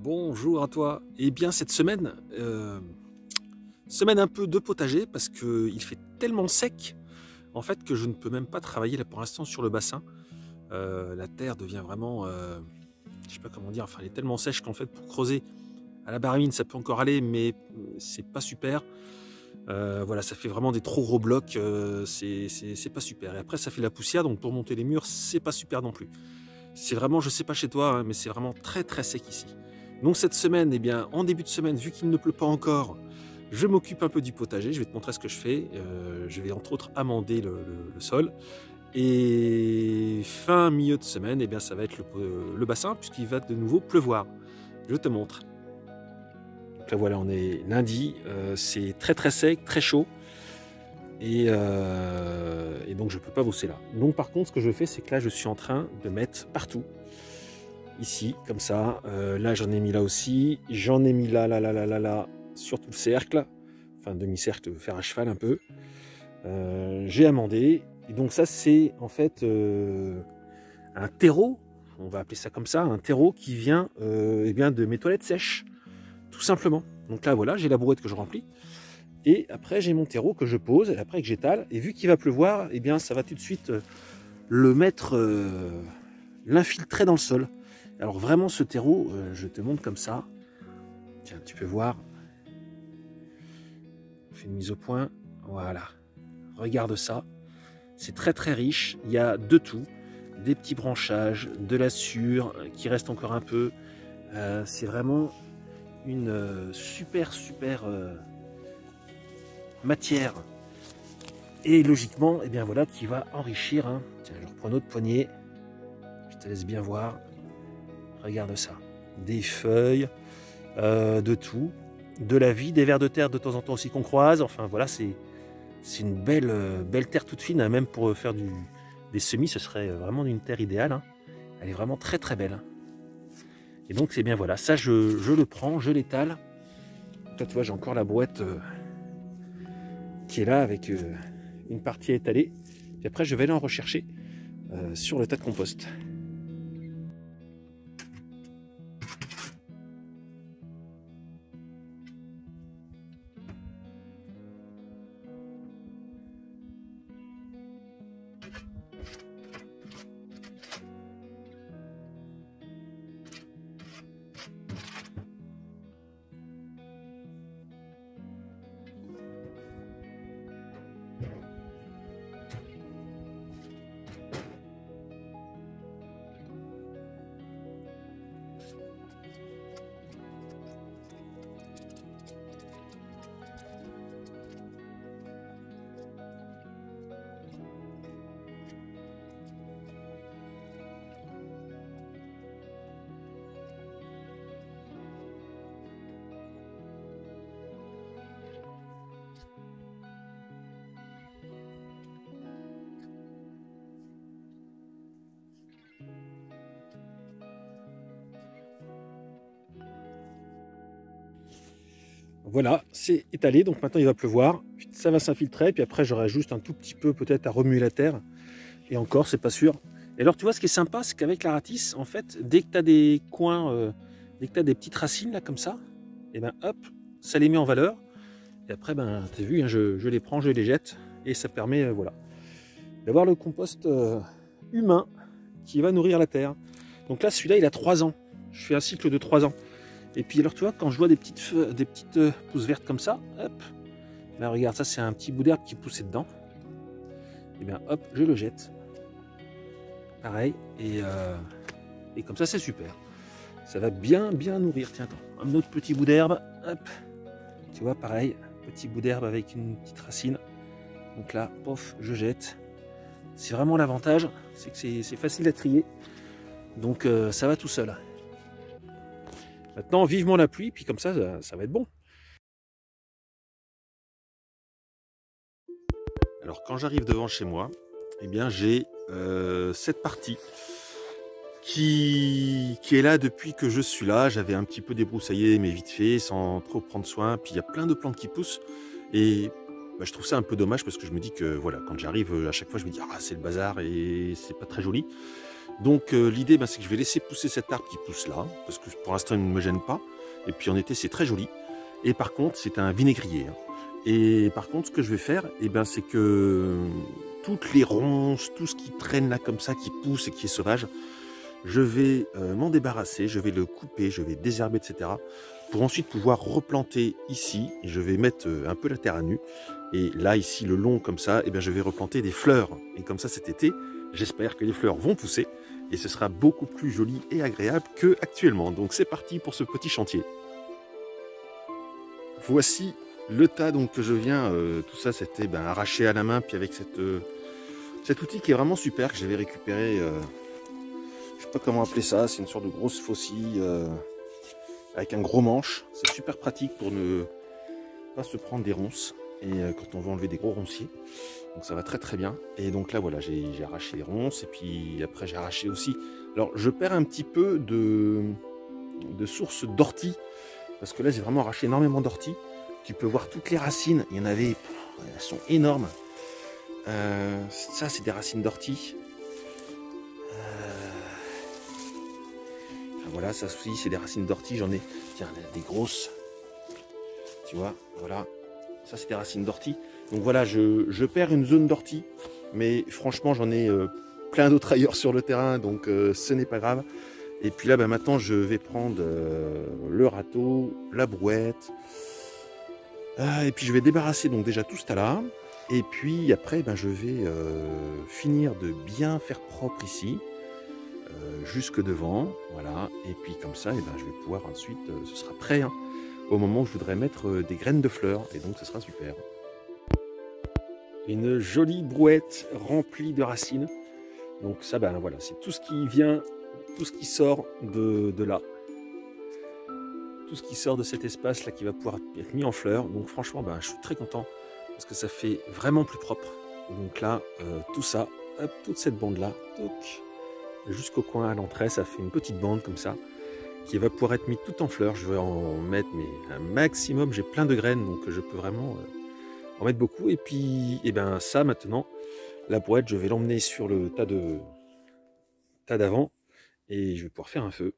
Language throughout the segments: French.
Bonjour à toi. Eh bien cette semaine, semaine un peu de potager parce qu'il fait tellement sec en fait que je ne peux même pas travailler là pour l'instant sur le bassin. La terre devient vraiment, je sais pas comment dire, enfin elle est tellement sèche qu'en fait pour creuser à la baramine ça peut encore aller mais c'est pas super. Voilà, ça fait vraiment des trop gros blocs, c'est pas super. Et après ça fait de la poussière donc pour monter les murs c'est pas super non plus. C'est vraiment, je sais pas chez toi, hein, mais c'est vraiment très très sec ici. Donc cette semaine, eh bien, en début de semaine, vu qu'il ne pleut pas encore, je m'occupe un peu du potager. Je vais te montrer ce que je fais. Je vais entre autres amender le sol. Et fin milieu de semaine, eh bien, ça va être le bassin puisqu'il va de nouveau pleuvoir. Je te montre. Donc là voilà, on est lundi. C'est très très sec, très chaud. Et donc je ne peux pas bosser là. Donc par contre ce que je fais c'est que là je suis en train de mettre partout. Ici comme ça, là j'en ai mis là aussi, j'en ai mis là, sur tout le cercle, enfin demi-cercle, faire à cheval un peu. J'ai amendé, et donc ça c'est en fait un terreau, on va appeler ça comme ça, un terreau qui vient eh bien, de mes toilettes sèches, tout simplement. Donc là voilà, j'ai la brouette que je remplis. Et après, j'ai mon terreau que je pose, et après que j'étale. Et vu qu'il va pleuvoir, eh bien, ça va tout de suite le mettre, l'infiltrer dans le sol. Alors vraiment, ce terreau, je te montre comme ça. Tiens, tu peux voir. On fait une mise au point. Voilà. Regarde ça. C'est très très riche. Il y a de tout. Des petits branchages, de la sûre qui reste encore un peu. C'est vraiment une super matière, et logiquement et bien voilà qui va enrichir, hein. Tiens, je reprends notre poignée, je te laisse bien voir, regarde ça, des feuilles, de tout, de la vie, des vers de terre de temps en temps aussi qu'on croise, enfin voilà, c'est une belle terre toute fine, hein. Même pour faire des semis ce serait vraiment une terre idéale, hein. Elle est vraiment très très belle, et donc c'est bien voilà, ça je le prends, je l'étale. Toi tu vois, j'ai encore la brouette qui est là avec une partie étalée. Et après, je vais aller en rechercher sur le tas de compost. Voilà, c'est étalé, donc maintenant il va pleuvoir, ça va s'infiltrer, puis après j'aurai juste un tout petit peu peut-être à remuer la terre, et encore c'est pas sûr. Et alors tu vois, ce qui est sympa, c'est qu'avec la ratisse, en fait, dès que tu as des coins, dès que tu as des petites racines là comme ça, et ben hop, ça les met en valeur, et après ben tu as vu, hein, je les prends, je les jette, et ça permet voilà, d'avoir le compost humain qui va nourrir la terre. Donc là celui-là il a 3 ans, je fais un cycle de 3 ans. Et puis alors tu vois, quand je vois des petites pousses vertes comme ça, hop, là regarde, ça c'est un petit bout d'herbe qui poussait dedans. Et bien hop, je le jette. Pareil, et comme ça c'est super. Ça va bien nourrir. Tiens, attends, un autre petit bout d'herbe, hop. Tu vois, pareil, petit bout d'herbe avec une petite racine. Donc là, pof, je jette. C'est vraiment l'avantage, c'est que c'est facile à trier. Donc ça va tout seul. Maintenant, vivement la pluie, puis comme ça va être bon. Alors, quand j'arrive devant chez moi, eh bien, j'ai cette partie qui est là depuis que je suis là. J'avais un petit peu débroussaillé, mais vite fait, sans trop prendre soin. Puis il y a plein de plantes qui poussent. Et bah, je trouve ça un peu dommage parce que je me dis que voilà, quand j'arrive à chaque fois, je me dis ah c'est le bazar et c'est pas très joli. Donc l'idée, c'est que je vais laisser pousser cet arbre qui pousse là, parce que pour l'instant il ne me gêne pas. Et puis en été c'est très joli. Et par contre c'est un vinaigrier. Hein. Et par contre ce que je vais faire, c'est que toutes les ronces, tout ce qui traîne là comme ça, qui pousse et qui est sauvage, je vais m'en débarrasser, je vais le couper, je vais désherber, etc. Pour ensuite pouvoir replanter ici. Je vais mettre un peu la terre à nu. Et là, ici, le long comme ça, je vais replanter des fleurs. Et comme ça, cet été, j'espère que les fleurs vont pousser. Et ce sera beaucoup plus joli et agréable qu'actuellement. Donc c'est parti pour ce petit chantier. Voici le tas donc, que je viens, tout ça c'était arraché à la main, puis avec cet outil qui est vraiment super, que j'avais récupéré, je sais pas comment appeler ça, c'est une sorte de grosse faucille avec un gros manche. C'est super pratique pour ne pas se prendre des ronces, et quand on veut enlever des gros ronciers. Donc ça va très très bien. Et donc là voilà, j'ai arraché les ronces, et puis après j'ai arraché aussi. Alors je perds un petit peu de sources d'ortie, parce que là j'ai vraiment arraché énormément d'ortie. Tu peux voir toutes les racines, il y en avait, elles sont énormes. Ça c'est des racines d'ortie. Voilà, ça aussi c'est des racines d'ortie, j'en ai, tiens, des grosses. Tu vois, voilà, ça c'est des racines d'ortie. Donc voilà, je perds une zone d'ortie, mais franchement j'en ai plein d'autres ailleurs sur le terrain, donc ce n'est pas grave. Et puis là maintenant je vais prendre le râteau, la brouette, et puis je vais débarrasser donc déjà tout ce tas là. Et puis après je vais finir de bien faire propre ici, jusque devant, voilà. Et puis comme ça, je vais pouvoir ensuite, ce sera prêt hein, au moment où je voudrais mettre des graines de fleurs, et donc ce sera super. Une jolie brouette remplie de racines. Donc ça, voilà, c'est tout ce qui vient, tout ce qui sort de là. Tout ce qui sort de cet espace là qui va pouvoir être mis en fleurs. Donc franchement, je suis très content parce que ça fait vraiment plus propre. Donc là, tout ça, hop, toute cette bande là, jusqu'au coin à l'entrée, ça fait une petite bande comme ça qui va pouvoir être mise tout en fleurs. Je vais en mettre un maximum. J'ai plein de graines, donc je peux vraiment en mettre beaucoup. Et puis, ça maintenant, la brouette, je vais l'emmener sur le tas d'avant et je vais pouvoir faire un feu.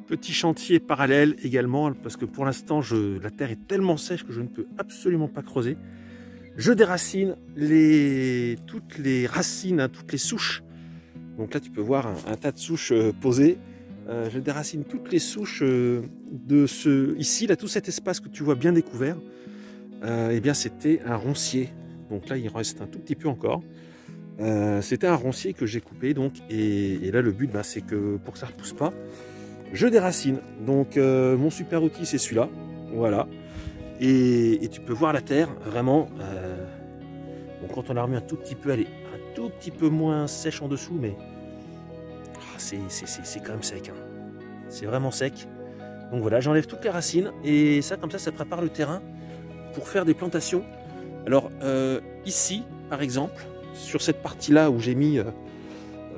Petit chantier parallèle également, parce que pour l'instant, la terre est tellement sèche que je ne peux absolument pas creuser. Je déracine toutes les racines, hein, toutes les souches. Donc là, tu peux voir un tas de souches posées. Je déracine toutes les souches ici, là, tout cet espace que tu vois bien découvert. C'était un roncier. donc là il reste un tout petit peu encore. C'était un roncier que j'ai coupé, donc, et là le but c'est que pour que ça ne repousse pas, je déracine. Donc mon super outil c'est celui-là, voilà. Et tu peux voir la terre vraiment. Bon, quand on l'a remis un tout petit peu, elle est un tout petit peu moins sèche en dessous, mais c'est quand même sec. Hein. C'est vraiment sec. Donc voilà, j'enlève toutes les racines et ça, comme ça prépare le terrain pour faire des plantations. Alors ici, par exemple, sur cette partie-là où j'ai mis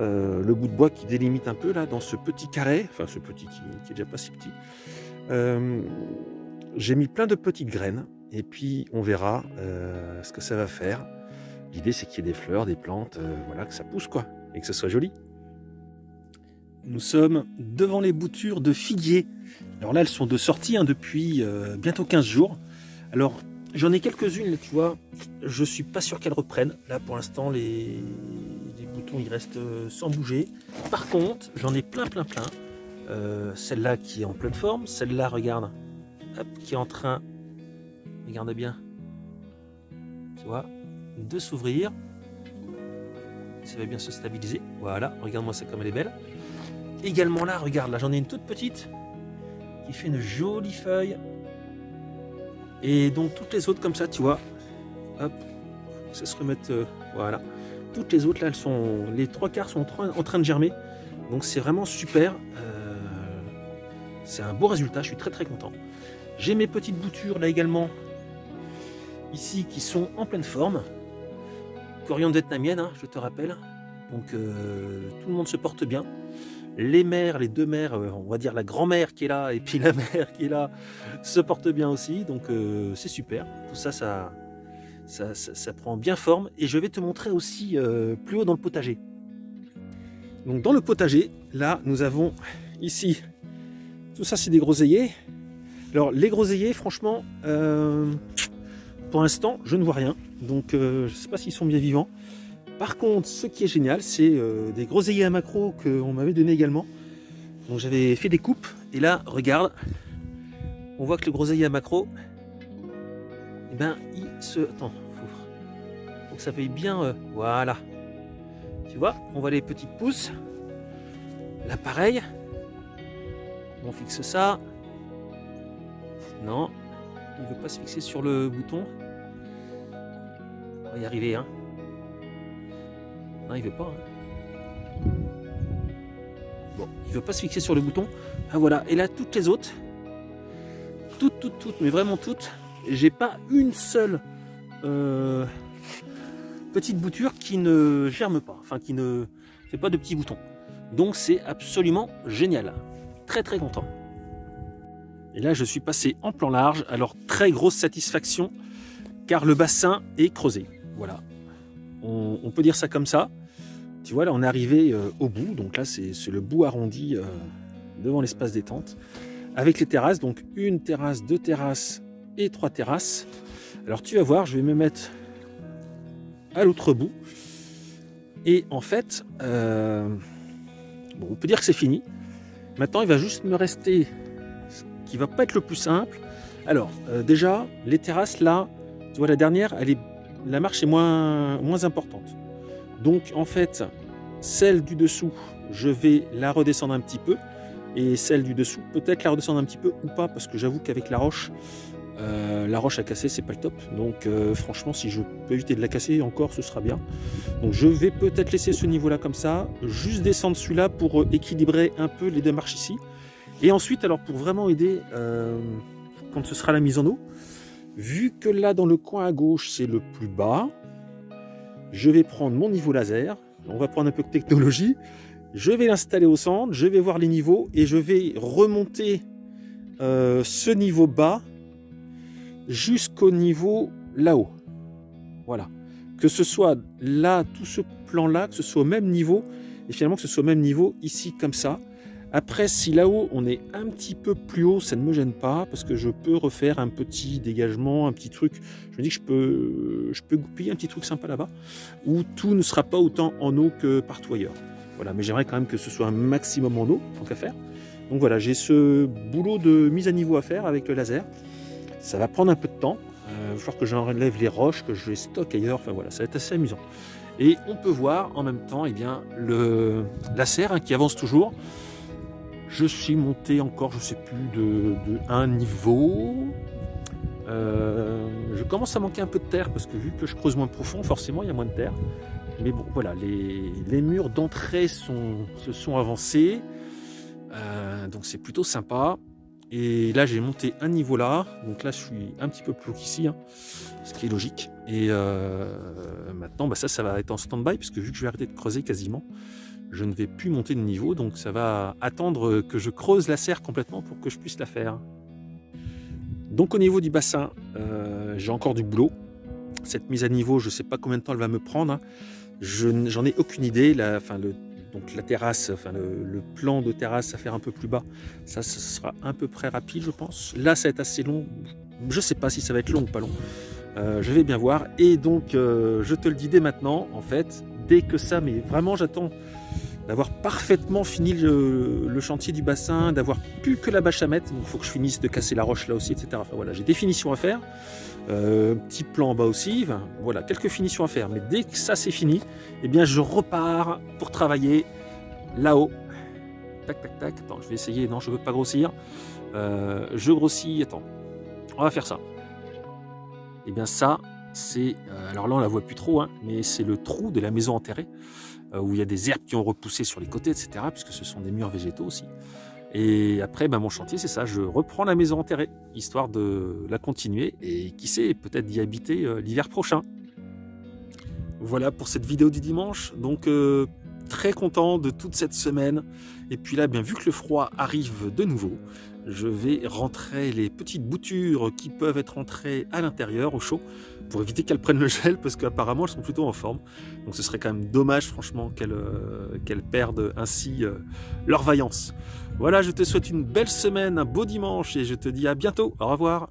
le bout de bois qui délimite un peu là, dans ce petit carré, enfin ce petit qui est déjà pas si petit, j'ai mis plein de petites graines et puis on verra ce que ça va faire. L'idée c'est qu'il y ait des fleurs, des plantes, voilà, que ça pousse quoi, et que ça soit joli. Nous sommes devant les boutures de figuier. Alors là elles sont de sortie depuis bientôt 15 jours. Alors j'en ai quelques-unes, tu vois, je suis pas sûr qu'elles reprennent. Là pour l'instant les boutons ils restent sans bouger. Par contre j'en ai plein. Celle-là qui est en pleine forme, celle-là regarde, hop, qui est en train, regarde bien, tu vois, de s'ouvrir. Ça va bien se stabiliser. Voilà, regarde-moi ça comme elle est belle. Également là, regarde, là j'en ai une toute petite qui fait une jolie feuille. Et donc toutes les autres comme ça, tu vois, hop, ça se remette, voilà. Toutes les autres là, elles sont, les 3/4 sont en train de germer. Donc c'est vraiment super. C'est un beau résultat, je suis très content. J'ai mes petites boutures là également, ici, qui sont en pleine forme. Coriandre vietnamienne, hein, je te rappelle. Donc tout le monde se porte bien. Les mères, les deux mères, on va dire la grand-mère qui est là et puis la mère qui est là, se portent bien aussi. Donc c'est super. Tout ça, ça prend bien forme. Et je vais te montrer aussi plus haut dans le potager. Donc dans le potager, là, nous avons ici, tout ça c'est des groseilliers. Alors les groseilliers, franchement, pour l'instant, je ne vois rien. Donc je ne sais pas s'ils sont bien vivants. Par contre, ce qui est génial, c'est des groseilliers à macro qu'on m'avait donné également. Donc j'avais fait des coupes. Et là, regarde, on voit que le groseillier à macro, eh ben, il se... Attends, faut que ça paye bien... voilà. Tu vois, on voit les petites pousses. Là, pareil. On fixe ça. Non, il ne veut pas se fixer sur le bouton. On va y arriver, hein. Non, il veut pas. Hein. Bon, il veut pas se fixer sur le bouton. Ah voilà. Et là, toutes les autres, toutes, mais vraiment toutes. J'ai pas une seule petite bouture qui ne germe pas, enfin qui ne fait pas de petits boutons. Donc c'est absolument génial. Très content. Et là, je suis passé en plan large. Alors très grosse satisfaction, car le bassin est creusé. Voilà. On peut dire ça comme ça. Tu vois, là, on est arrivé au bout. Donc là, c'est le bout arrondi devant l'espace détente. Avec les terrasses. Donc, une terrasse, 2 terrasses et 3 terrasses. Alors, tu vas voir, je vais me mettre à l'autre bout. Et en fait, bon, on peut dire que c'est fini. Maintenant, il va juste me rester ce qui va pas être le plus simple. Alors, déjà, les terrasses, là, tu vois, la dernière, la marche est moins importante. Donc en fait, celle du dessous, je vais la redescendre un petit peu. Et celle du dessous, peut-être la redescendre un petit peu ou pas, parce que j'avoue qu'avec la roche à casser, c'est pas le top. Donc franchement, si je peux éviter de la casser encore, ce sera bien. Donc je vais peut-être laisser ce niveau-là comme ça, juste descendre celui-là pour équilibrer un peu les deux marches ici. Et ensuite, alors pour vraiment aider, quand ce sera la mise en eau, vu que là, dans le coin à gauche, c'est le plus bas, je vais prendre mon niveau laser, on va prendre un peu de technologie, je vais l'installer au centre, je vais voir les niveaux et je vais remonter ce niveau bas jusqu'au niveau là-haut. Voilà. Que ce soit là, tout ce plan-là, que ce soit au même niveau, et finalement que ce soit au même niveau ici comme ça. Après, si là-haut on est un petit peu plus haut, ça ne me gêne pas parce que je peux refaire un petit dégagement, un petit truc. Je me dis que je peux goupiller un petit truc sympa là-bas où tout ne sera pas autant en eau que partout ailleurs. Voilà, mais j'aimerais quand même que ce soit un maximum en eau, tant qu'à faire. Donc voilà, j'ai ce boulot de mise à niveau à faire avec le laser. Ça va prendre un peu de temps. Il va falloir que j'enlève les roches, que je les stocke ailleurs. Enfin voilà, ça va être assez amusant. Et on peut voir en même temps, eh bien, la serre hein, qui avance toujours. Je suis monté encore, je sais plus, de un niveau. Je commence à manquer un peu de terre parce que vu que je creuse moins profond, forcément il y a moins de terre. Mais bon, voilà, les murs d'entrée se sont avancés. Donc c'est plutôt sympa. Et là j'ai monté un niveau là. Donc là je suis un petit peu plus haut qu'ici, hein, ce qui est logique. Et maintenant, bah, ça va être en stand-by parce que vu que je vais arrêter de creuser quasiment, je ne vais plus monter de niveau. Donc ça va attendre que je creuse la serre complètement pour que je puisse la faire. Donc au niveau du bassin, j'ai encore du boulot. Cette mise à niveau, je ne sais pas combien de temps elle va me prendre. Hein. J'en ai aucune idée. Donc la terrasse, enfin le plan de terrasse à faire un peu plus bas, ça sera à peu près rapide, je pense. Là, ça va être assez long. Je ne sais pas si ça va être long ou pas long. Je vais bien voir. Et donc, je te le dis dès maintenant, en fait, dès que ça, mais vraiment, j'attends d'avoir parfaitement fini le chantier du bassin, d'avoir plus que la bâche à mettre. Donc il faut que je finisse de casser la roche là aussi, etc. Enfin voilà, j'ai des finitions à faire. Petit plan en bas aussi. Enfin, voilà, quelques finitions à faire. Mais dès que ça c'est fini, eh bien je repars pour travailler là-haut. Tac, tac, tac. Attends, je vais essayer. Non, je ne veux pas grossir. Je grossis. Attends, on va faire ça. Eh bien ça, c'est... alors là, on la voit plus trop, hein, mais c'est le trou de la maison enterrée. Où il y a des herbes qui ont repoussé sur les côtés, etc., puisque ce sont des murs végétaux aussi. Et après, ben, mon chantier, c'est ça, je reprends la maison enterrée, histoire de la continuer, et qui sait, peut-être d'y habiter l'hiver prochain. Voilà pour cette vidéo du dimanche, donc très content de toute cette semaine. Et puis là, bien vu que le froid arrive de nouveau, je vais rentrer les petites boutures qui peuvent être rentrées à l'intérieur au chaud pour éviter qu'elles prennent le gel parce qu'apparemment elles sont plutôt en forme. Donc ce serait quand même dommage franchement qu'elles perdent ainsi leur vaillance. Voilà, je te souhaite une belle semaine, un beau dimanche et je te dis à bientôt. Au revoir.